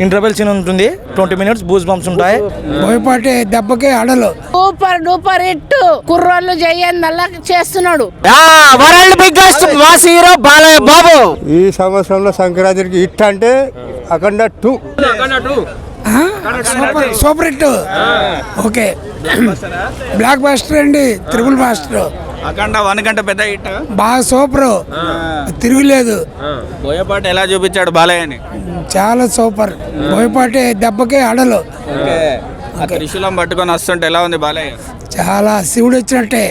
Interval scene ఉంటుంది, 20 minutes బూస్ bumps ఉంటాయి. బోయపాటి దెబ్బకి అడలు సూపర్ డూపర్ హిట్ కుర్రోళ్ళు చెయ్యందల్లా చేస్తున్నాడు. World biggest mass hero Balayya Babu. ఈ సంవత్సరంలో సంక్రాంతికి హిట్ అంటే Akhanda 2. Super hit. Okay, blockbuster అండి, త్రిబుల్ బాస్టర్. అఖండ 1 గంట పెద్ద హిట్. బాగా సూపర్, తిరుగులేదు. బోయపాటి ఎలా చూపించాడు బాలయ్యని? చాలా సూపర్. బోయపాటి దెబ్బకి అడలు. త్రిశూలం పట్టుకొని వస్తుంటే ఎలా ఉంది బాలయ్య? చాలా శివుడు వచ్చినట్టే.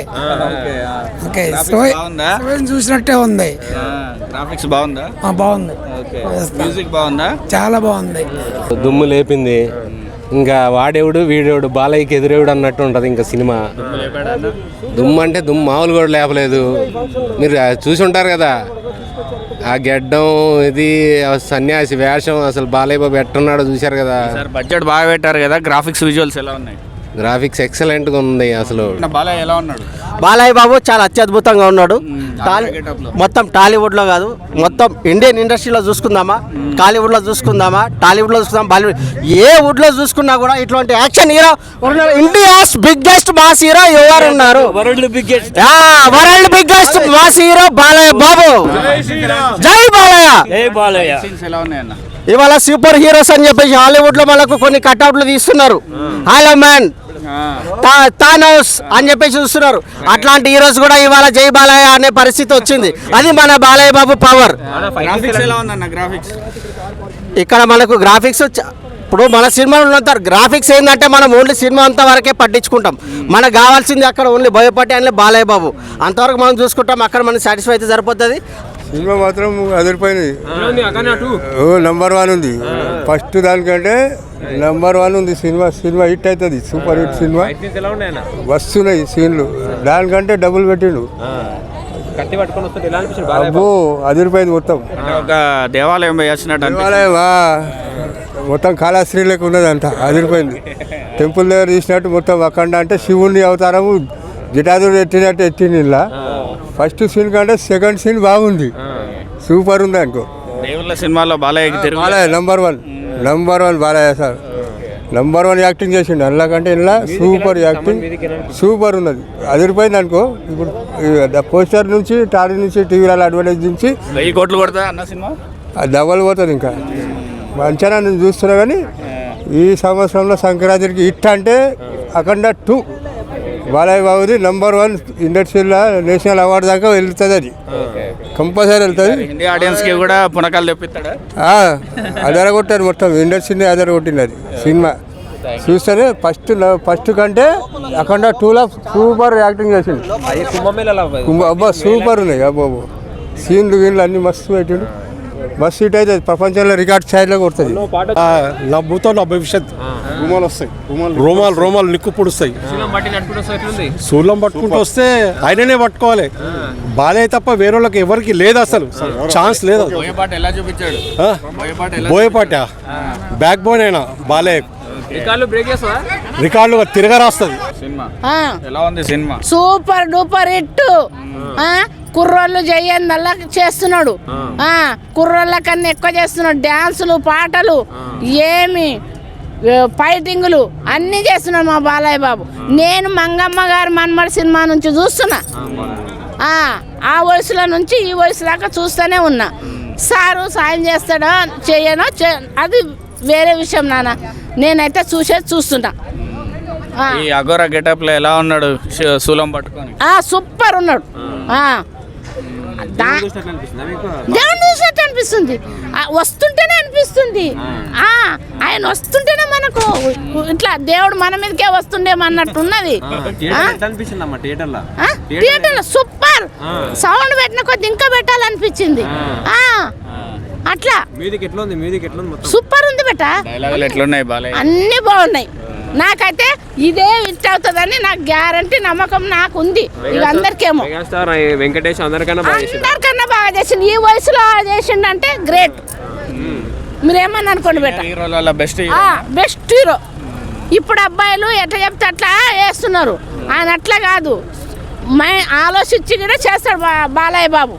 ఓకే, శివుని చూసినట్టే ఉంది. గ్రాఫిక్స్ బాగుందా? బాగుంది. మ్యూజిక్ బాగుందా? చాలా బాగుంది. దుమ్ము లేపింది. ఇంకా వాడేవుడు వీడేవుడు బాలయ్యకి ఎదురేవుడు అన్నట్టు ఉంటుంది ఇంకా సినిమా. దుమ్ము అంటే దుమ్ము మామూలు కూడా లేపలేదు. మీరు చూసి ఉంటారు కదా ఆ గెడ్డం, ఇది సన్యాసి వేషం, అసలు బాలయ్య బాబు ఎట్టున్నాడో చూశారు కదా. బడ్జెట్ బాగా పెట్టారు కదా, గ్రాఫిక్స్ విజువల్స్ ఎలా ఉన్నాయి? గ్రాఫిక్స్ ఎక్సలెంట్గా ఉంది అసలు. బాలయ్య ఎలా ఉన్నాడు? బాలయ్య బాబు చాలా అత్యద్భుతంగా ఉన్నాడు. మొత్తం టాలీవుడ్లో కాదు, మొత్తం ఇండియన్ ఇండస్ట్రీలో చూసుకుందామా, టాలీవుడ్లో చూసుకుందామా, టాలీవుడ్లో చూసుకుందాం, బాలీవుడ్, ఏ వుడ్లో చూసుకున్నా కూడా ఇట్లాంటి action hero India's biggest mass hero ఎవరు ఉన్నారు? World biggest mass hero Balayya Babu. జై బాలయ్య. ఎలా ఉన్నాయన్న? ఇవాళ సూపర్ హీరోస్ అని చెప్పేసి హాలీవుడ్ లో మనకు కొన్ని కట్అవుట్లు తీస్తున్నారు. హలో మ్యాన్, థానోస్ అని చెప్పేసి చూస్తున్నారు. అట్లాంటి హీరోస్ కూడా ఇవాళ జై బాలయ్య అనే పరిస్థితి వచ్చింది. అది మన బాలయ్య బాబు పవర్. ఇక్కడ మనకు గ్రాఫిక్స్ ఇప్పుడు మన సినిమాలో ఉన్నంత గ్రాఫిక్స్ ఏంటంటే మనం ఓన్లీ సినిమా అంత వరకే పట్టించుకుంటాం. మనకు కావాల్సింది అక్కడ ఓన్లీ బోయపాటి అని బాలయ్య బాబు అంతవరకు మనం చూసుకుంటాం. అక్కడ మనకి సాటిస్ఫై అయితే సరిపోతుంది. సినిమా మాత్రం అదిరిపోయినది. నంబర్ 1 ఉంది. ఫస్ట్ దానికంటే నంబర్ 1 ఉంది సినిమా. సినిమా హిట్ అవుతుంది, సూపర్ హిట్ సినిమా. వస్తున్నాయి సీన్లు, దానికంటే డబుల్ పెట్టిండు. అబ్బో అదిరిపోయింది మొత్తం. ఒక దేవాలయం దేవాలయమా మొత్తం కాళాశ్రీలకు ఉన్నదంట, అదిరిపోయింది. టెంపుల్ దగ్గర తీసినట్టు మొత్తం. అఖండ అంటే శివుని అవతారము జిటాదుడు ఎట్టినట్టు ఎట్టింది. ఇలా ఫస్ట్ సీన్ కంటే సెకండ్ సీన్ బాగుంది, సూపర్ ఉంది అనుకో. దేవుళ్ళ సినిమాలో Balayya number 1 Balayya sir. Number 1 acting చేసిండు. అందులోకంటే ఇలా సూపర్ యాక్టింగ్, సూపర్ ఉన్నది, అదిరిపోయింది అనుకో. ఇప్పుడు పోస్టర్ నుంచి, టాలీ నుంచి, టీవీలలో అడ్వర్టైజ్ నుంచి 1000 కోట్లు కొడతా అన్న సినిమా అది డబల్ పోతుంది. ఇంకా మంచిగా నేను చూస్తున్నా. కానీ ఈ సంవత్సరంలో సంక్రాంతికి హిట్ అంటే అఖండ 2 బాలయ్య బాబుది నంబర్ 1 ఇండస్ట్రీలో నేషనల్ అవార్డు దాకా వెళ్తుంది. అది కంపల్సరీ వెళ్తుంది. ఇండియా ఆడియన్స్ కి కూడా పునకాలు తెప్పిస్తాడా? అదరగొట్టారు మొత్తం ఇండస్ట్రీని, అదరగొట్టింది అది సినిమా. చూస్తే ఫస్ట్ కంటే అఖండ 2లో సూపర్ యాక్టింగ్ చేసిండు. అబ్బా సూపర్ ఉన్నాయి. అబ్బాబు సీన్లు గీన్లు అన్ని మస్తు పెట్టిండు. మస్తు హిట్ అయితే ప్రపంచంలో రికార్డ్ స్థాయిలో కొడుతుంది. నవ్వుతో నా భవిష్యత్. రుమాలు వస్తాయి, రోమాలు నిక్కు పొడుస్తాయి. శూలం పట్టుకుంటూ వస్తే ఆయననే పట్టుకోవాలి. బాలయ్య తప్ప వేరే వాళ్ళకి ఎవరికి లేదు, అసలు ఛాన్స్ లేదు. బోయపాట బ్యాక్ బోన్ అయినా బాలయ్య రికార్డులు తిరగా రాస్తుంది. Super duper hit. కుర్రోళ్ళు చెయ్యందల్లా చేస్తున్నాడు. కుర్రోళ్ళ కన్నా ఎక్కువ చేస్తున్నాడు. డ్యాన్సులు, పాటలు, ఏమి ఫైటింగులు అన్నీ చేస్తున్నాడు మా బాలయ్య బాబు. నేను మంగమ్మ గారు మన్మడి సినిమా నుంచి చూస్తున్నా. ఆ వయసులో నుంచి ఈ వయసు దాకా చూస్తూనే ఉన్నా. సారు సాయం చేస్తాడో చేయనో అది వేరే విషయం నాన్న. నేనైతే చూస్తున్నా. ఈ అఘోరా గెటప్ లో ఎలా ఉన్నాడు శూలం పట్టుకొని? సూపర్ ఉన్నాడు. దేవుని చూసినట్టు అనిపిస్తుంది, వస్తుంటేనే అనిపిస్తుంది. ఆయన వస్తుంటేనే మనకు ఇట్లా దేవుడు మన మీదకే వస్తుండేమన్నట్టున్నది. థియేటర్లో సూపర్ సౌండ్ పెట్టిన కొద్ది ఇంకా పెట్టాలనిపించింది. అట్లా సూపర్ ఉంది బెట. అన్ని బాగున్నాయి. నాకైతే ఇదే హిట్ అవుతుందని నాకు గ్యారంటీ, నమ్మకం నాకు ఉంది. ఇవి అందరికేమో వెంకటేష్ అందరికన్నా బాగా చేసిండు. ఈ వయసులో చేసిండంటే గ్రేట్. మీరేమని అనుకోండి బెట, బెస్ట్ హీరో. ఇప్పుడు అబ్బాయిలు ఎట్లా చెప్తే అట్లా వేస్తున్నారు. ఆయన అట్లా కాదు, ఆలోచించి కూడా చేస్తాడు బాలయ్య బాబు.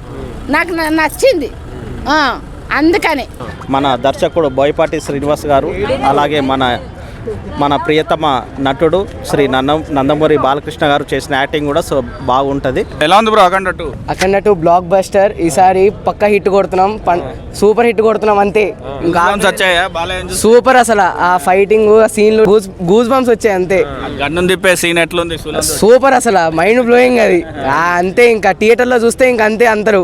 నాకు నచ్చింది. అందుకని మన దర్శకుడు బోయపాటి శ్రీనివాస్ గారు, అలాగే మన ప్రియతమ నటుడు శ్రీ నందమూరి బాలకృష్ణ గారు చేసిన యాక్టింగ్ కూడా సో బాగుంటుంది. ఎలా ఉంది బ్రో అఖండ 2? అఖండ 2 బ్లాక్ బస్టర్. ఈసారి పక్కా హిట్ కొడుతున్నాం, సూపర్ హిట్ కొడుతున్నాం అంతే. ఇంకా వచ్చాయా బాలయ్య? సూపర్ అసలు ఆ ఫైటింగ్ సీన్లు గూస్ బంప్స్ వచ్చాయి అంతే. గన్ను తిప్పే సీన్ ఎట్లుంది? సూపర్ అసలు మైండ్ బ్లోయింగ్ అది. అంతే ఇంకా థియేటర్లో చూస్తే ఇంకా అంతే అందరూ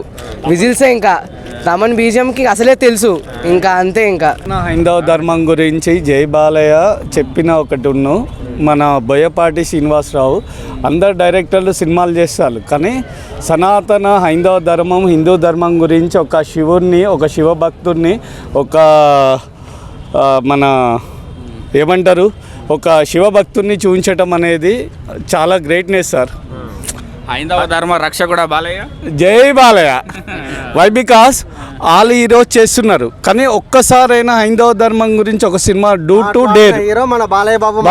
విజిల్సే. ఇంకా తమన్ బీజంకి అసలే తెలుసు ఇంకా అంతే. ఇంకా హైందవ ధర్మం గురించి జై బాలయ్య చెప్పిన ఒకటి మన బోయపాటి శ్రీనివాసరావు. అందరు డైరెక్టర్లు సినిమాలు చేస్తారు, కానీ సనాతన హైందవ ధర్మం, హిందూ ధర్మం గురించి ఒక శివుణ్ణి, ఒక శివభక్తుడిని, ఒక మన ఏమంటారు, ఒక శివభక్తుడిని చూపించటం అనేది చాలా గ్రేట్నెస్ సార్. హైందవ ధర్మ రక్షకుడా బాలయ్య? జై బాలయ్య. వై బికాస్ వాళ్ళు ఈరోజు చేస్తున్నారు, కానీ ఒక్కసారైనా హైందవ ధర్మం గురించి ఒక cinema do to dare. Hero మన బాలయ్య బాబు.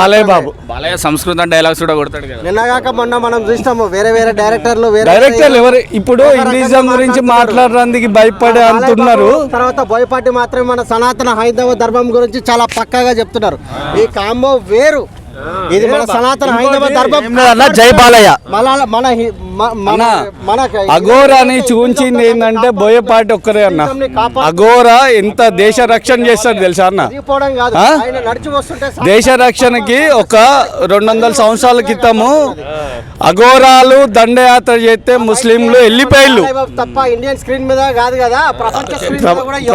బాలయ్య సంస్కృతం డైలాగ్స్ కూడా కొడతాడు కదా. నిన్నగాక మొన్న మనం చూస్తాము వేరే డైరెక్టర్లు ఎవరు ఇప్పుడు హిందూయిజం గురించి మాట్లాడడానికి భయపడే అంటున్నారు. తర్వాత బోయపాటి మాత్రమే మన సనాతన హైందవ ధర్మం గురించి చాలా పక్కాగా చెప్తున్నారు. ఈ కాంబో వేరు. ఇది మన సనాతన హైందవ ధర్మం. జై బాలయ్య. మన అఘోరాని చూపించింది ఏంటంటే బోయపాటి ఒక్కరే అన్న. అఘోరా ఎంత దేశ రక్షణ చేస్తాడు తెలుసా అన్న? దేశ రక్షణకి ఒక 200 సంవత్సరాల క్రితము అఘోరాలు దండయాత్ర చేస్తే ముస్లింలు వెళ్ళిపోయిళ్ళు. తప్ప ఇండియన్ స్క్రీన్ మీద కాదు కదా,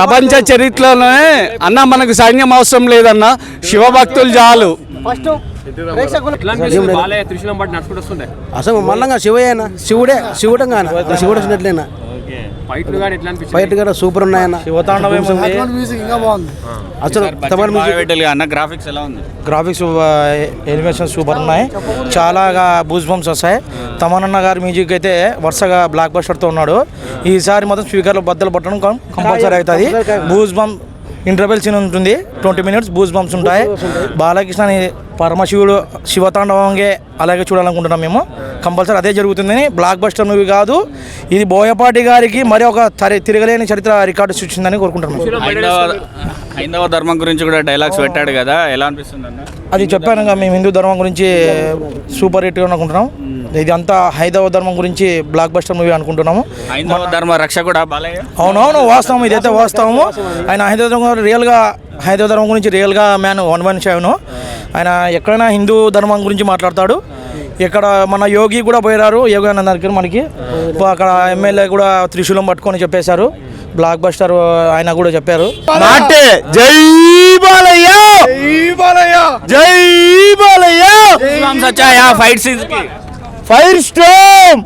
ప్రపంచ చరిత్రలోనే అన్న మనకు సైన్యం అవసరం లేదన్న, శివభక్తులు చాలు. ఫస్ట్ అసలు మళ్ళంగా శివయ్యనా, శివుడంగా శివుడు వచ్చినట్లేనా. ఫైట్ కూడా సూపర్ ఉన్నాయన్న. ఇంకా బాగుంది అసలు. అన్న గ్రాఫిక్స్ ఎలా ఉంది? గ్రాఫిక్స్ ఎలివేషన్ సూపర్ ఉన్నాయి, చాలా బూస్ బంప్స్ వస్తాయి. తమనన్న గారి మ్యూజిక్ అయితే వరుసగా బ్లాక్ బస్టర్తో ఉన్నాడు. ఈసారి మొత్తం స్పీకర్లు బద్దలు పట్టడం కంపల్సరీ అవుతుంది. బూస్ బంప్ ఇంటర్వెల్ సీన్ ఉంటుంది, 20 minutes బూస్ బంప్స్ ఉంటాయి. బాలకృష్ణని పరమశివుడు శివతాండవంగే అలాగే చూడాలనుకుంటున్నాం మేము. కంపల్సరీ అదే జరుగుతుందని. బ్లాక్ బస్టర్ మూవీ కాదు ఇది, బోయపాటి గారికి మరి ఒక తిరగలేని చరిత్ర రికార్డు సృష్టించిందని కోరుకుంటున్నాం. హైందవ ధర్మం గురించి కూడా డైలాగ్స్ పెట్టాడు కదా, ఎలా అనిపిస్తుంది అన్న? అది చెప్పాను కదా, మేము హిందూ ధర్మం గురించి సూపర్ హిట్గా అనుకుంటున్నాం. ఇది అంతా హైందవ ధర్మం గురించి బ్లాక్ బస్టర్ మూవీ అనుకుంటున్నాము. హైందవ ధర్మ రక్షకుడా బాలయ్య? అవునవును, వాస్తవం, ఇదైతే వాస్తవము. ఆయన హైందవ ధర్మం గురించి రియల్గా మ్యాన్ 117. ఆయన ఎక్కడైనా హిందూ ధర్మం గురించి మాట్లాడతాడు. ఇక్కడ మన యోగి కూడా పోయారు, యోగానంద దగ్గర మనకి. అక్కడ ఎమ్మెల్యే కూడా త్రిశూలం పట్టుకొని చెప్పేశారు. బ్లాక్ బస్టర్ ఆయన కూడా చెప్పారు. జై బాలయ్య, జై Balayya. Fight scenes fire Storm.